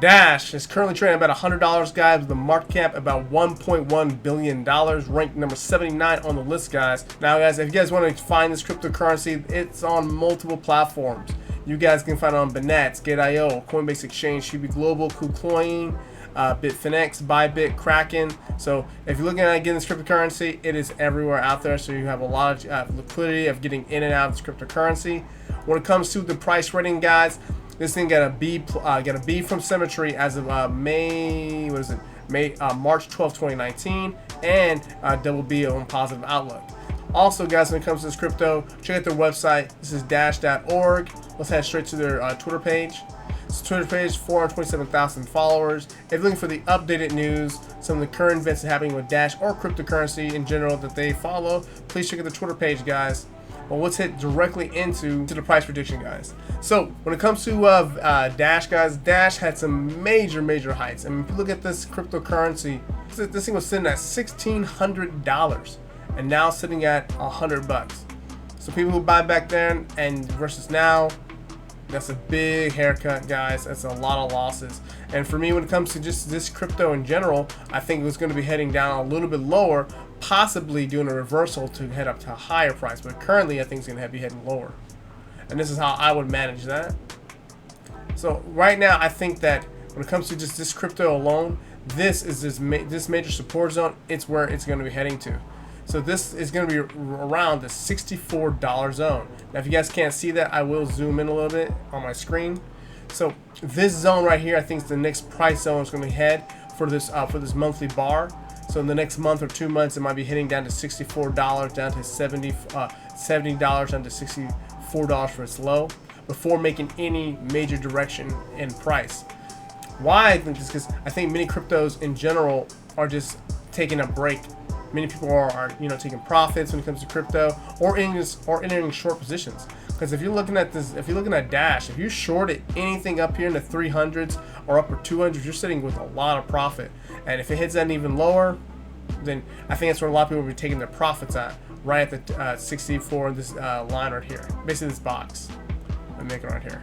Dash is currently trading about $100, guys, with a market cap about $1.1 billion, ranked number 79 on the list, guys. Now, guys, if you guys want to find this cryptocurrency, it's on multiple platforms. You guys can find it on Binance, Gate.io, Coinbase Exchange, Shiba Global, KuCoin, Bitfinex, Bybit, Kraken. So if you're looking at getting this cryptocurrency, it is everywhere out there. So you have a lot of liquidity of getting in and out of this cryptocurrency. When it comes to the price rating, guys, this thing got a B from Symmetry as of March 12, 2019, and double B on Positive Outlook. Also, guys, when it comes to this crypto, check out their website. This is dash.org. Let's head straight to their Twitter page. This Twitter page, 427,000 followers. If you're looking for the updated news, some of the current events that are happening with Dash or cryptocurrency in general that they follow, please check out the Twitter page, guys. Well, let's hit directly into the price prediction, guys. So when it comes to Dash, guys, Dash had some major heights. I mean, if you look at this cryptocurrency, this thing was sitting at $1,600 and now sitting at $100. So people who buy back then and versus now, that's a big haircut, guys. That's a lot of losses. And for me, when it comes to just this crypto in general, I think it was going to be heading down a little bit lower, possibly doing a reversal to head up to a higher price. But currently, I think it's going to be heading lower. And this is how I would manage that. So right now, I think that when it comes to just this crypto alone, this is this major support zone. It's where it's going to be heading to. So this is going to be around the $64 zone. Now, if you guys can't see that, I will zoom in a little bit on my screen. So this zone right here, I think is the next price zone is going to head for this monthly bar. So in the next month or 2 months, it might be hitting down to $64, down to $70, down to $64 for its low, before making any major direction in price. Why I think this? Because I think many cryptos in general are just taking a break. Many people are taking profits when it comes to crypto, or entering short positions. Because if you're looking at this, if you're looking at Dash, if you shorted anything up here in the 300s or upper 200s, you're sitting with a lot of profit. And if it hits that even lower, then I think that's where a lot of people will be taking their profits at, right at the 64, this line right here, basically this box. Let me make it right here.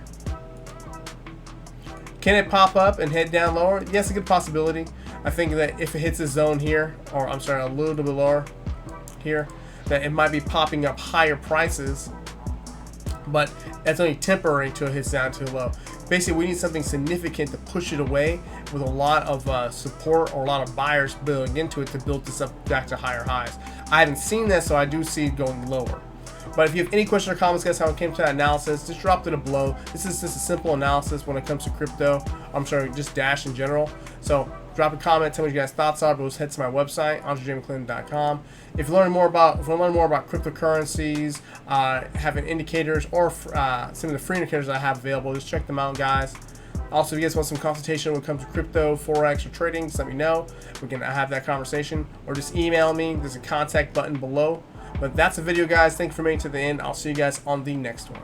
Can it pop up and head down lower? Yes, a good possibility. I think that if it hits a zone here, or I'm sorry, a little bit lower here, that it might be popping up higher prices, but that's only temporary until it hits down too low. Basically, we need something significant to push it away with a lot of support or a lot of buyers building into it to build this up back to higher highs. I haven't seen that, so I do see it going lower. But if you have any questions or comments, guys, how it came to that analysis, just drop it below. This is just a simple analysis when it comes to crypto. I'm sorry, just Dash in general. So drop a comment, tell me what you guys' thoughts are. But let's head to my website, AndreJMcClinton.com. If you want to learn more about cryptocurrencies, having indicators, or some of the free indicators I have available, just check them out, guys. Also, if you guys want some consultation when it comes to crypto, forex, or trading, just let me know. We can have that conversation, or just email me. There's a contact button below. But that's the video, guys. Thank you for making it to the end. I'll see you guys on the next one.